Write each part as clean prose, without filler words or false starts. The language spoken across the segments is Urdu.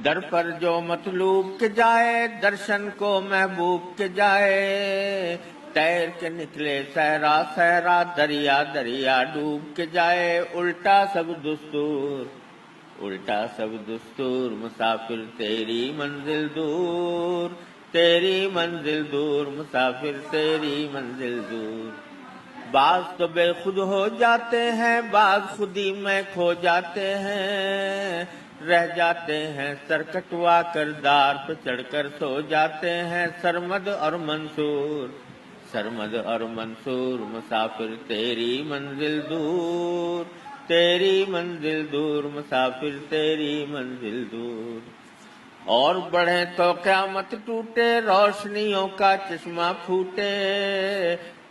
در پر جو مطلوب کے جائے، درشن کو محبوب کے جائے، تیر کے نکلے صحرا صحرا، دریا دریا ڈوب کے جائے، الٹا سب دستور، الٹا سب دستور، مسافر تیری منزل دور، تیری منزل دور، مسافر تیری منزل دور۔ بعض تو بے خود ہو جاتے ہیں، بعض خودی میں کھو جاتے ہیں، رہ جاتے ہیں سر کٹوا کر، دار پہ چڑھ کر سو جاتے ہیں، سرمد اور منصور، سرمد اور منصور، مسافر تیری منزل دور، تیری منزل دور، مسافر تیری منزل دور۔ اور بڑھے تو قیامت ٹوٹے، روشنیوں کا چشمہ پھوٹے،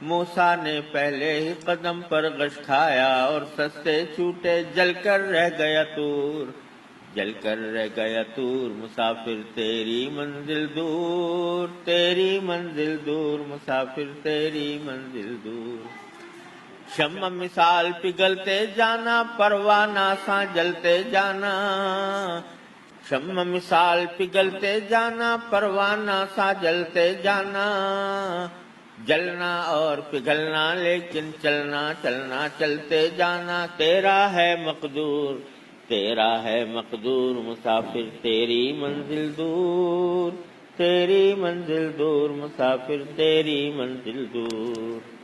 موسیٰ نے پہلے ہی قدم پر غش کھایا، اور سستے چھوٹے، جل کر رہ گیا طور، جل کر رہ گیا طور، مسافر تیری منزل دور، تیری منزل دور، مسافر تیری منزل دور۔ شمع مثال پگھلتے جانا، پروانہ سا جلتے جانا، شمع مثال پگھلتے جانا، پروانہ سا جلتے جانا، جلنا اور پگھلنا لیکن چلنا چلنا چلتے جانا، تیرا ہے مقدور، تیرا ہے مقدور، مسافر تیری منزل دور، تیری منزل دور، مسافر تیری منزل دور۔